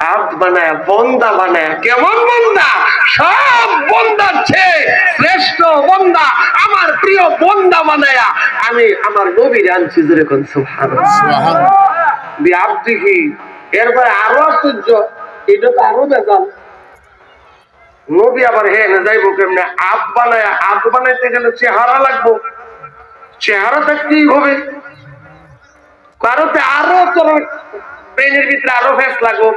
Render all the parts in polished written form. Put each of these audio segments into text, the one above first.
আব্দ বানায়, বন্দা বানায়। কেমন বন্দা? সব বন্দার চেয়ে শ্রেষ্ঠ বন্দা, আমার প্রিয় বন্দা বানায় আমি আমার নবীর আনছি। যেরকম সুবহানাল্লাহ। বিআব্দিহি, এরপরে আরো আশ্চর্য, এটা তো আরো বেজাল। নবী আবার না যাইবো কেমনে? আব বানায়, আব বানাইতে গেলে চেহারা লাগবো, চেহারা থাকতেই হবে। কারোতে আরো তোর ব্রেনের ভিতরে আরো ফেস লাগবো।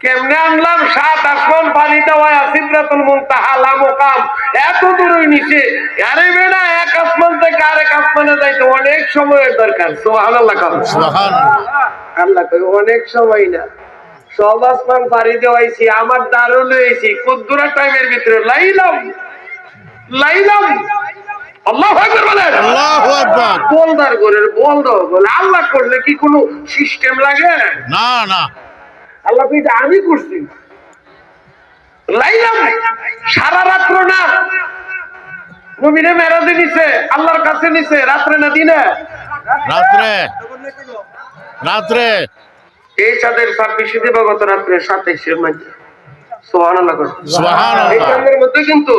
কেমনে আনলাম? 7 আসমান পানি দেওয়া, সিদরাতুল মুনতাহা, লা মুকাম, এত দূরের নিচে। আরে বেটা, এক আসমান থেকে আরেক আসমানে যাইতে অনেক সময়ের দরকার। সুবহানাল্লাহ, সুবহানাল্লাহ। আল্লাহ কই অনেক সময় না, সব আসমান পাড়ি দেওয়াইছি, আমার দারু লইছি কুদ্দুরা টাইমের ভিতরে। লাইলাম লাইলাম, আল্লাহু আকবার বলেন। আল্লাহু আকবার। বলদার ঘরের বলদ বলে আল্লাহ করলে কি কোনো সিস্টেম লাগে? না না, আল্লাহ কইটা আমি করছি। লাইলাম, সারা রাত্র না। নবীরে মেরাজে নিছে, আল্লাহর কাছে নিছে, রাত্রে না দিনে? রাত্রে। রাত্রে। এই চাঁদের 26 দিবাগত রাত্রে 27-এর মধ্যে। সুবহানাল্লাহ, সুবহানাল্লাহ। এই চাঁদের মধ্যে কিন্তু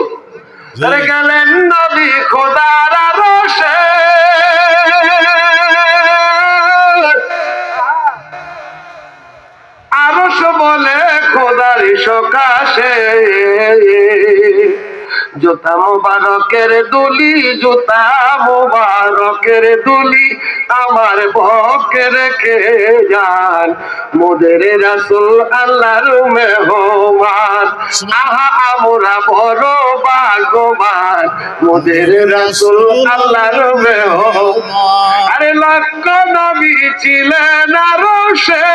গেলেন নবী খোদার আরশে, আরশ বলে খোদার সকাশে। জুতা মুবারকের দুলি, জুতা মুবারকের দুলি আমার পক্ষে রেখে যান, মোদের রাসূল আল্লাহর মেহমান। আহা আমরা বড় ভাগ্যবান, মোদের রাসূল আল্লাহর মেহমান। আরে লক্ষ নবী ছিলেন আরশে,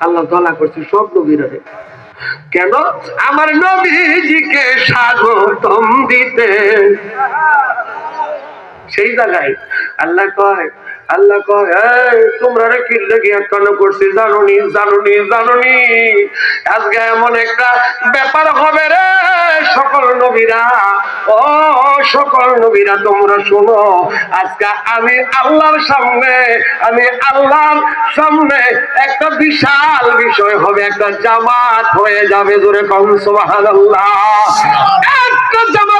আল্লাহ দোয়া করছে সব নবীরা। কেন? আমার নবীজিকে স্বাগতম দিতে। সেই জায়গায় আল্লাহ কয়, আল্লাহ কয়, তোমরা রে কি লেগে কেন করছি জানুনি, জানুনি, জানুনি। আজকে এমন একটা ব্যাপার হবে রে সকল নবীরা, ও সকল নবীরা তোমরা শোনো। আজকে আমি আল্লাহর সামনে, আমি আল্লাহর সামনে একটা বিশাল বিষয় হবে, একটা জামাত হয়ে যাবে। জোরে কম সুবহানাল্লাহ। একটা জামাত